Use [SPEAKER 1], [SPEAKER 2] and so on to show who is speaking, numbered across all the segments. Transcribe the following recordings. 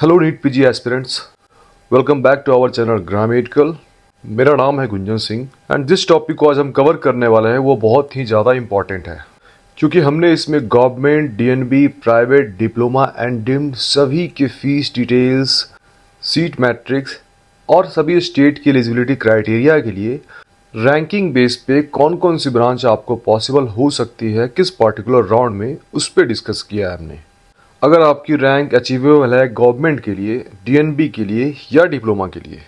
[SPEAKER 1] Hello NEET PG aspirants, welcome back to our channel Grammatical. मेरा नाम है Gunjan Singh and जिस टॉपिक को आज हम कवर करने वाले हैं वो बहुत ही ज़्यादा इम्पॉर्टेंट है, क्योंकि हमने इसमें government, DNB, private, diploma and deemed सभी के फीस डिटेल्स, सीट मैट्रिक्स और सभी स्टेट की एलिजिबिलिटी क्राइटेरिया के लिए रैंकिंग बेस पे कौन कौन सी ब्रांच आपको पॉसिबल हो सकती है किस पर्टिकुलर राउंड में, उस पर डिस्कस किया है हमने। अगर आपकी रैंक अचीवेबल है गवर्नमेंट के लिए, डीएनबी के लिए या डिप्लोमा के लिए,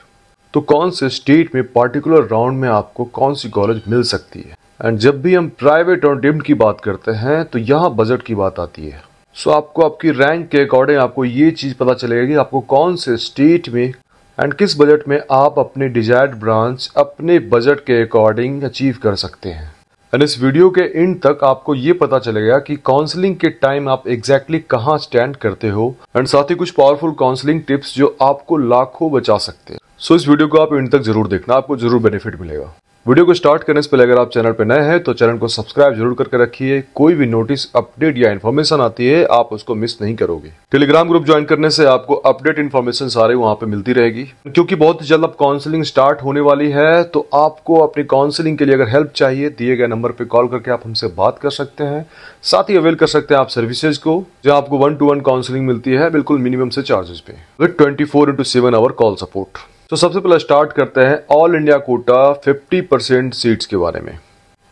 [SPEAKER 1] तो कौन से स्टेट में पर्टिकुलर राउंड में आपको कौन सी कॉलेज मिल सकती है। एंड जब भी हम प्राइवेट और डीम्ड की बात करते हैं तो यहाँ बजट की बात आती है। सो आपको आपकी रैंक के अकॉर्डिंग आपको ये चीज़ पता चलेगी कि आपको कौन से स्टेट में एंड किस बजट में आप अपने डिजायर्ड ब्रांच अपने बजट के अकॉर्डिंग अचीव कर सकते हैं। एंड इस वीडियो के एंड तक आपको ये पता चलेगा कि काउंसलिंग के टाइम आप एग्जैक्टली कहाँ स्टैंड करते हो एंड साथ ही कुछ पावरफुल काउंसलिंग टिप्स जो आपको लाखों बचा सकते हैं। सो इस वीडियो को आप एंड तक जरूर देखना, आपको जरूर बेनिफिट मिलेगा। वीडियो को स्टार्ट करने से पहले अगर आप चैनल पर नए हैं तो चैनल को सब्सक्राइब जरूर करके रखिए। कोई भी नोटिस, अपडेट या इन्फॉर्मेशन आती है आप उसको मिस नहीं करोगे। टेलीग्राम ग्रुप ज्वाइन करने से आपको अपडेट इन्फॉर्मेशन सारे वहां पे मिलती रहेगी, क्योंकि बहुत जल्द अब काउंसलिंग स्टार्ट होने वाली है। तो आपको अपनी काउंसलिंग के लिए अगर हेल्प चाहिए, दिए गए नंबर पर कॉल करके आप हमसे बात कर सकते हैं। साथ ही अवेल कर सकते हैं आप सर्विसेज को, जहां आपको 1-to-1 काउंसलिंग मिलती है बिल्कुल मिनिमम से चार्जेस पे, विद 24/7 आवर कॉल सपोर्ट। तो सबसे पहले स्टार्ट करते हैं ऑल इंडिया कोटा 50% सीट्स के बारे में।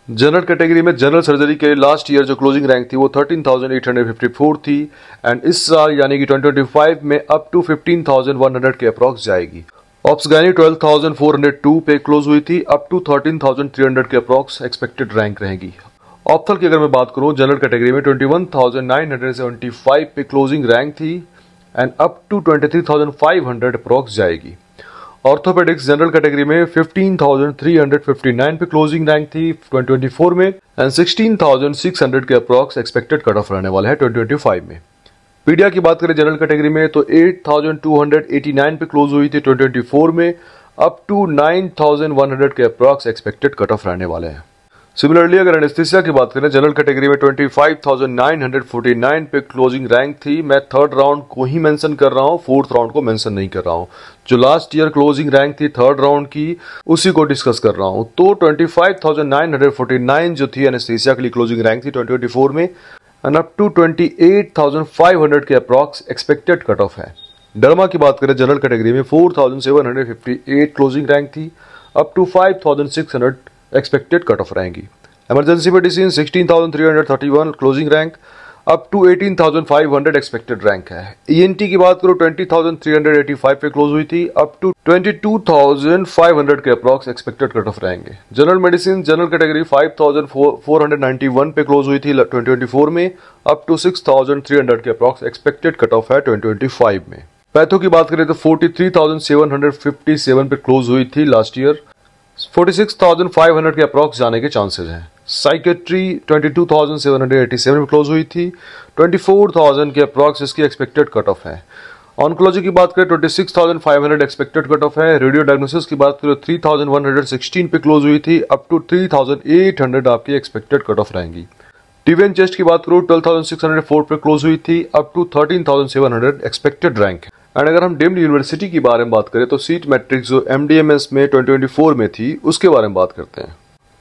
[SPEAKER 1] जनरल कैटेगरी में जनरल सर्जरी के लास्ट ईयर जो क्लोजिंग रैंक थी वो 13,854 थी एंड इस साल यानी कि 2025 में अप टू 15,100 के अप्रॉक्स जाएगी। ऑप्स गायनी 12,402 पे क्लोज हुई थी, अप टू 13,300 के अप्रॉक्स एक्सपेक्टेड रैंक रहेगी। ऑप्थल की अगर मैं बात करूं जनरल कैटेगरी में 21,975 पे क्लोजिंग रैंक थी एंड अप टू 23,500 अप्रॉक्स जाएगी। ऑर्थोपेडिक्स जनरल कैटेगरी में 15,359 पे क्लोजिंग रैंक थी 2024 में एंड 16,600 के अप्रॉक्स एक्सपेक्टेड कट ऑफ रहने वाला है 2025 में। पीडिया की बात करें जनरल कैटेगरी में तो 8,289 पे क्लोज हुई थी 2024 में, अप टू 9,100 के अप्रॉक्स एक्सपेक्टेड कट ऑफ रहने वाले हैं। सिमिलरली अगर एनेस्थीसिया की बात करें जनरल कैटेगरी में 25,949 पे क्लोजिंग रैंक थी। मैं थर्ड राउंड को ही मेंशन कर रहा हूं, फोर्थ राउंड को मेंशन नहीं कर रहा हूं। जो लास्ट ईयर क्लोजिंग रैंक थी थर्ड राउंड की, उसी को डिस्कस कर रहा हूं। तो 25,949 जो थी एनेस्थीसिया के लिए क्लोजिंग रैंक थी 2024 में एंड अप टू 28,500 के अप्रॉक्स एक्सपेक्टेड कट ऑफ है। डर्मा की बात करें जनरल कैटेगरी में 4,758 क्लोजिंग रैंक थी, up to 5,600 expected cut off रहेंगी। Emergency medicine 16,331 closing rank, up to 18,500 expected rank है। ईएनटी की बात करो 20,385 पे क्लोज हुई थी, अप टू 22,500 के अप्रॉक्स एक्सपेक्टेड कट ऑफ रहेंगे। जनरल मेडिसिन जनरल कैटेगरी 5,491 पे क्लोज हुई थी 2024 में, अप टू 6,300 के अप्रॉक्स एक्सपेक्टेड कट ऑफ है 2025 में। पैथो की बात करें तो 43,757 पे क्लोज हुई थी लास्ट ईयर, 46,500 के अप्रॉक्स जाने के चांसेस हैं। साइकेट्री 22,787 में क्लोज हुई थी, 24,000 के अप्रॉक्स इसकी एक्सपेक्टेड कट ऑफ है। ऑन्कोलॉजी की बात करें 26,500 एक्सपेक्टेड कट ऑफ है। रेडियो डायग्नोसिस की बात करें 3,116 पे क्लोज हुई थी, अप टू 3,800 आपकी एक्सपेक्टेड कट ऑफ रहेंगी। टीवीएन चेस्ट की बात करो 12,604 पे क्लोज हुई थी, अप टू 13,700 एक्सपेक्टेड रैंक है। एंड अगर हम डीम्ड यूनिवर्सिटी की बारे में बात करें तो सीट मैट्रिक्स जो एमडीएमएस में 2024 में थी उसके बारे में बात करते हैं।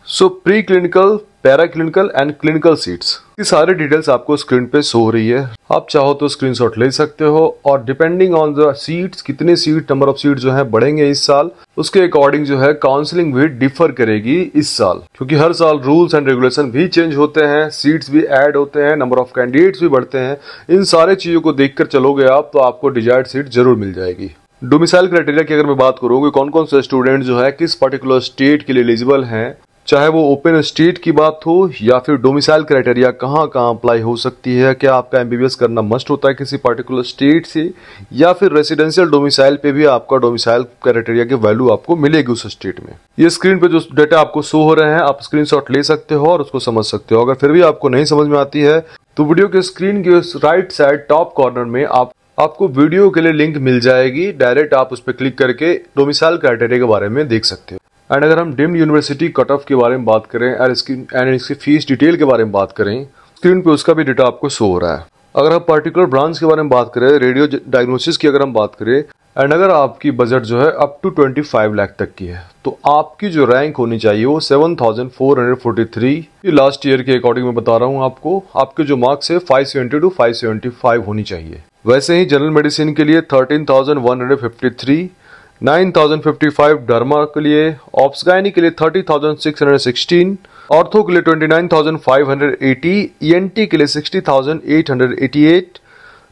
[SPEAKER 1] सो pre clinical, para clinical and clinical seats की सारी डिटेल्स आपको स्क्रीन पे शो हो रही है। आप चाहो तो स्क्रीनशॉट ले सकते हो और डिपेंडिंग ऑन द सीट्स, कितने सीट, नंबर ऑफ सीट जो है बढ़ेंगे इस साल, उसके अकॉर्डिंग जो है काउंसलिंग भी डिफर करेगी इस साल, क्योंकि हर साल रूल्स एंड रेगुलेशन भी चेंज होते हैं, सीट्स भी ऐड होते हैं, नंबर ऑफ कैंडिडेट्स भी बढ़ते हैं। इन सारे चीजों को देखकर चलोगे आप तो आपको डिजायर्ड सीट जरूर मिल जाएगी। डोमिसाइल क्राइटेरिया की अगर मैं बात करूँ कौन कौन से स्टूडेंट जो है किस पर्टिकुलर स्टेट के लिए एलिजिबल हैं, चाहे वो ओपन स्टेट की बात हो या फिर डोमिसाइल क्राइटेरिया कहाँ कहाँ अप्लाई हो सकती है, क्या आपका एमबीबीएस करना मस्ट होता है किसी पर्टिकुलर स्टेट से, या फिर रेसिडेंशियल डोमिसाइल पे भी आपका डोमिसाइल क्राइटेरिया की वैल्यू आपको मिलेगी उस स्टेट में। ये स्क्रीन पे जो डेटा आपको शो हो रहे हैं आप स्क्रीनशॉट ले सकते हो और उसको समझ सकते हो। अगर फिर भी आपको नहीं समझ में आती है तो वीडियो के स्क्रीन के राइट साइड टॉप कॉर्नर में आपको वीडियो के लिए लिंक मिल जाएगी, डायरेक्ट आप उस पर क्लिक करके डोमिसाइल क्राइटेरिया के बारे में देख सकते हो। एंड अगर हम डीम्ड यूनिवर्सिटी कट ऑफ के बारे में बात करें एंड इसकी फीस डिटेल के बारे में बात करें, स्क्रीन पे उसका भी डेटा आपको शो हो रहा है। अगर आप पर्टिकुलर ब्रांच के बारे में बात करें, रेडियो डायग्नोसिस की अगर हम बात करें, एंड अगर आपकी बजट जो है अप टू 25 लाख तक की है, तो आपकी जो रैंक होनी चाहिए वो 7443, ये लास्ट ईयर के अकॉर्डिंग मैं बता रहा हूँ आपको। आपके जो मार्क्स है 570 to 575 होनी चाहिए। वैसे ही जनरल मेडिसिन के लिए 13,153, 9,055 डर्मा के लिए, ऑब्सगाइनी के लिए 30,616, ऑर्थो के लिए 29,580, ईएनटी के लिए 60,888,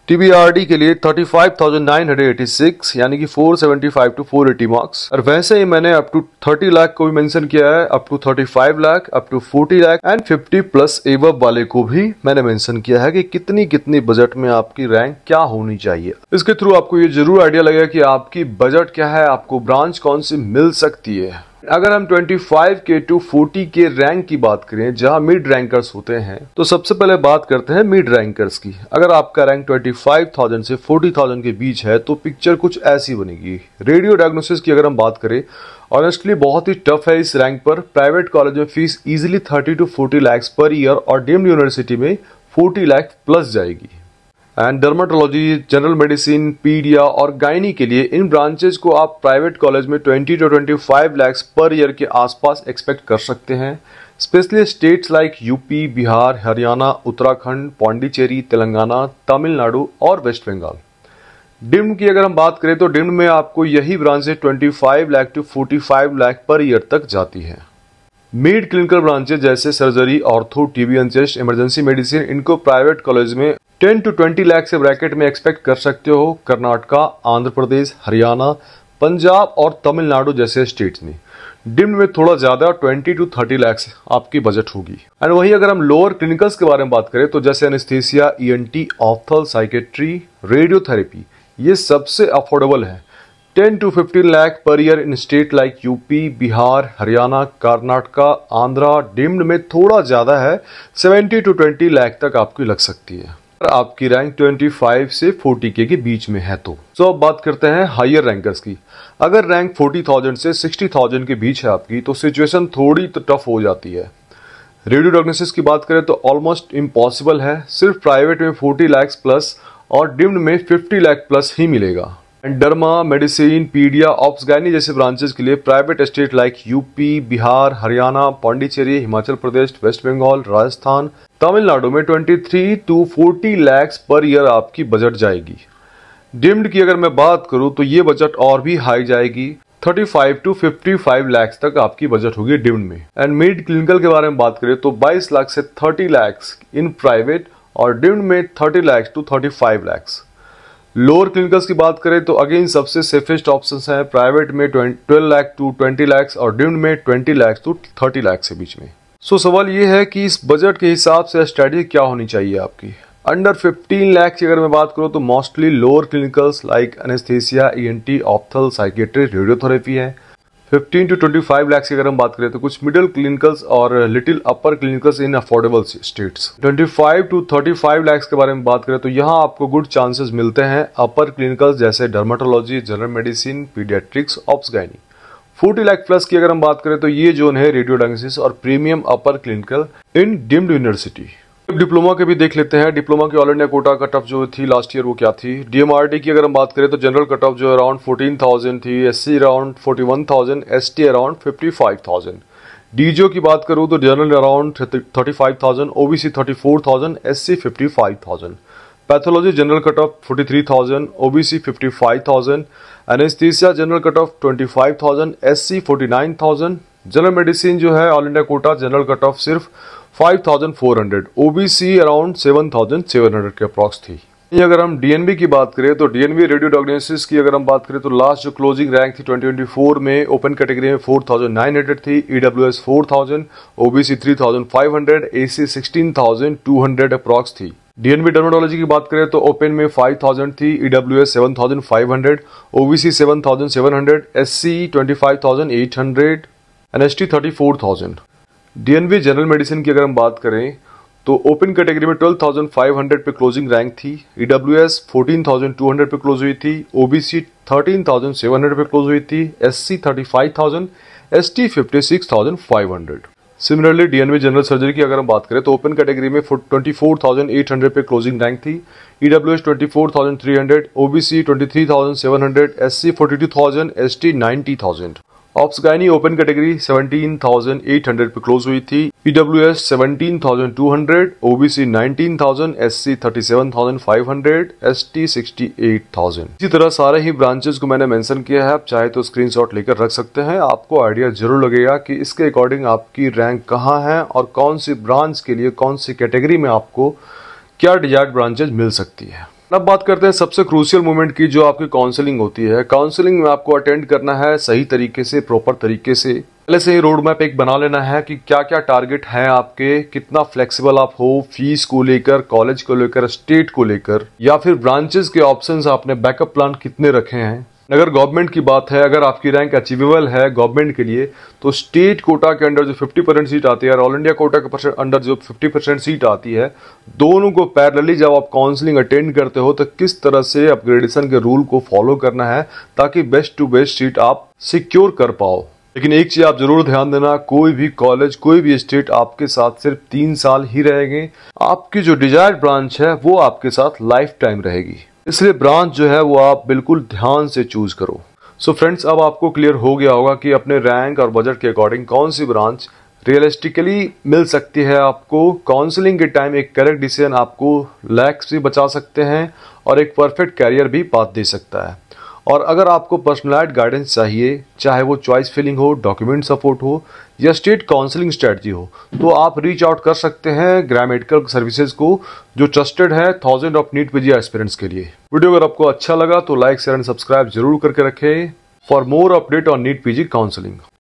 [SPEAKER 1] टीबीआरडी के लिए 35,986, यानी कि 475 to 480 मार्क्स। और वैसे ही मैंने अप टू 30 लाख को भी मेंशन किया है, up to 35 lakh, up to 40 lakh and 50 plus above वाले को भी मैंने मेंशन किया है कि कितनी कितनी बजट में आपकी रैंक क्या होनी चाहिए। इसके थ्रू आपको ये जरूर आइडिया लगेगा कि आपकी बजट क्या है, आपको ब्रांच कौन सी मिल सकती है। अगर हम 25K to 40K रैंक की बात करें, जहां मिड रैंकर्स होते हैं, तो सबसे पहले बात करते हैं मिड रैंकर्स की। अगर आपका रैंक 25,000 से 40,000 के बीच है तो पिक्चर कुछ ऐसी बनेगी। रेडियो डायग्नोसिस की अगर हम बात करें, ऑनेस्टली बहुत ही टफ है इस रैंक पर। प्राइवेट कॉलेज में fees easily 30 to 40 lakh per year और डीम्ड यूनिवर्सिटी में 40 लाख प्लस जाएगी। एंड डर्माटोलॉजी, जनरल मेडिसिन, पीडिया और गायनी के लिए इन ब्रांचेज को आप प्राइवेट कॉलेज में 20 to 25 लाख पर ईयर के आसपास एक्सपेक्ट कर सकते हैं। Specially states like UP, Bihar, Haryana, Uttarakhand, Pondicherry, Telangana, Tamil Nadu और वेस्ट बंगाल। डिम्ड की अगर हम बात करें तो डिम्ड में आपको यही branches 25 lakh to 45 lakh per year तक जाती है। मिड क्लिनिकल ब्रांचेज जैसे surgery, ortho, TB and chest, emergency medicine, इनको प्राइवेट कॉलेज में 10 to 20 लाख से ब्रैकेट में एक्सपेक्ट कर सकते हो। कर्नाटका, आंध्र प्रदेश, हरियाणा, पंजाब और तमिलनाडु जैसे स्टेट्स में। डिम्ड में थोड़ा ज्यादा 20 to 30 लाख आपकी बजट होगी। एंड वही अगर हम लोअर क्लिनिकल्स के बारे में बात करें तो जैसे anaesthesia, ENT, ophthal, psychiatry, radiotherapy, ये सबसे अफोर्डेबल है। 10 to 15 lakh per year in state like UP, Bihar, Haryana, Karnataka, Andhra. Deemed में थोड़ा ज्यादा है, 70 to 20 लाख तक आपकी लग सकती है। आपकी रैंक 25 से 40K के बीच में है तो। अब बात करते हैं हायर रैंकर्स की। अगर रैंक 40,000 से 60,000 के बीच है आपकी, तो सिचुएशन थोड़ी तो टफ हो जाती है। रेडियो डायग्नोसिस की बात करें तो ऑलमोस्ट इम्पॉसिबल है। सिर्फ प्राइवेट में 40 लाख प्लस और डिम्ड में 50 लाख प्लस ही मिलेगा। डर्मा, मेडिसिन, पीडिया, ऑप्सगाइनी जैसे ब्रांचेस के लिए private state like UP, Bihar, Haryana, Puducherry, Himachal Pradesh, West Bengal, Rajasthan, Tamil Nadu में 23 to 40 लाख पर ईयर आपकी बजट जाएगी। डिम्ड की अगर मैं बात करूं तो ये बजट और भी हाई जाएगी, 35 to 55 लाख तक आपकी बजट होगी डिम्ड में। एंड मिड क्लिनिकल के बारे में बात करें तो 22 लाख से 30 लाख इन प्राइवेट और डिम्ड में 30 lakh to 35 lakh. Lower clinicals की बात करें तो अगेन सबसे सेफेस्ट ऑप्शंस हैं प्राइवेट में 12 लाख to 20 लाख और डिम्ड में 20 लाख to 30 लाख के बीच में। सवाल ये है कि इस बजट के हिसाब से स्ट्रेटजी क्या होनी चाहिए आपकी। अंडर 15 लाख की अगर मैं बात करूं तो mostly lower clinicals like anaesthesia, ENT, ophthal, psychiatry, radiotherapy है। 15 to 25 लाख की अगर हम बात करें तो कुछ मिडिल क्लिनिकल्स और little upper clinicals in affordable states. 25 to 35 lakh के बारे में बात करें तो यहाँ आपको गुड चांसेस मिलते हैं अपर क्लिनिकल्स जैसे dermatology, general medicine, paediatrics, obs gynae. 40 lakh plus की अगर हम बात करें तो ये जोन है रेडियो डायग्नोसिस और premium upper clinical in deemed university. Diploma के भी देख लेते हैं। डिप्लोमा की all India quota cut off जो थी लास्ट ईयर वो क्या थी। डीएमआरडी की अगर हम बात करें तो जनरल कट ऑफ जो अराउंड 14,000 थी, SC around 41,000, ST around 55,000। DGO की बात करूं तो general around 35,000, OBC 34,000, SC 55,000। Pathology general cut off 43,000, OBC 55,000, anaesthesia general cut off 25,000, SC 49,000। General medicine जो है all India Kota general cut off सिर्फ 5,400, ओबीसी अराउंड 7,700 के अप्रॉक्स थी। अगर हम डीएनबी की बात करें तो डीएनबी रेडियो डायग्नोसिस की अगर हम बात करें तो लास्ट जो क्लोजिंग रैंक थी 2024 में ओपन कैटेगरी में 4,900 थी, ईडब्ल्यूएस 4,000, ओबीसी 3,500, एसी 16,200 अप्रॉक्स थी। डीएनबी डर्मेटोलॉजी की बात करें तो ओपन में 5,000 थी, EWS 7,500, OBC 7,700, SC 25,800, NST 34,000। DNB general medicine की अगर हम बात करें तो ओपन कैटेगरी में 12,500 पे क्लोजिंग रैंक थी, ईडब्ल्यूएस 14,200 पे क्लोज हुई थी, ओबीसी 13,700 पे क्लोज हुई थी, SC 35,000, ST 56,500। Similarly DNB general surgery की अगर हम बात करें तो ओपन कैटेगरी में 24,800 पे क्लोजिंग रैंक थी, EWS 24,300, OBC 23,700, SC 42,000, ST 90,000। Ops gynae open category 17,800 पे क्लोज हुई थी, ईडब्ल्यूएस 17,200, ओबीसी 19,000, एससी 37,500, एसटी 68,000। इसी तरह सारे ही ब्रांचेस को मैंने मेंशन किया है, आप चाहे तो स्क्रीनशॉट लेकर रख सकते हैं। आपको आइडिया जरूर लगेगा कि इसके अकॉर्डिंग आपकी रैंक कहाँ है और कौन सी ब्रांच के लिए कौन सी कैटेगरी में आपको क्या डिजायर्ड ब्रांचेज मिल सकती है। अब बात करते हैं सबसे क्रूशियल मोमेंट की, जो आपकी काउंसलिंग होती है। काउंसलिंग में आपको अटेंड करना है सही तरीके से, प्रॉपर तरीके से। पहले से ही रोड मैप एक बना लेना है कि क्या क्या टारगेट है आपके, कितना फ्लेक्सिबल आप हो फीस को लेकर, कॉलेज को लेकर, स्टेट को लेकर, या फिर ब्रांचेस के ऑप्शंस आपने बैकअप प्लान कितने रखे हैं। अगर गवर्नमेंट की बात है, अगर आपकी रैंक अचीवेबल है गवर्नमेंट के लिए, तो स्टेट कोटा के अंडर जो 50% सीट आती है और ऑल इंडिया कोटा के अंडर जो 50% सीट आती है, दोनों को पैरेलली जब आप काउंसलिंग अटेंड करते हो तो किस तरह से अपग्रेडेशन के रूल को फॉलो करना है ताकि बेस्ट टू बेस्ट सीट आप सिक्योर कर पाओ। लेकिन एक चीज आप जरूर ध्यान देना, कोई भी कॉलेज, कोई भी स्टेट आपके साथ सिर्फ 3 साल ही रहेंगे। आपकी जो डिजायर्ड ब्रांच है वो आपके साथ लाइफ टाइम रहेगी, इसलिए ब्रांच जो है वो आप बिल्कुल ध्यान से चूज करो। सो फ्रेंड्स, अब आपको क्लियर हो गया होगा कि अपने रैंक और बजट के अकॉर्डिंग कौन सी ब्रांच रियलिस्टिकली मिल सकती है आपको। काउंसलिंग के टाइम एक करेक्ट डिसीजन आपको लैक्स भी बचा सकते हैं और एक परफेक्ट कैरियर भी पाथ दे सकता है। और अगर आपको पर्सनलाइज्ड गाइडेंस चाहिए, चाहे वो चॉइस फिलिंग हो, डॉक्यूमेंट सपोर्ट हो या स्टेट काउंसलिंग स्ट्रेटजी हो, तो आप रीच आउट कर सकते हैं ग्राम मेडिकल सर्विसेज को, जो ट्रस्टेड है 1000 ऑफ नीट पीजी एस्पिरेंट्स के लिए। वीडियो अगर आपको अच्छा लगा तो लाइक शेयर एंड सब्सक्राइब जरूर करके रखें for more update on NEET PG counselling.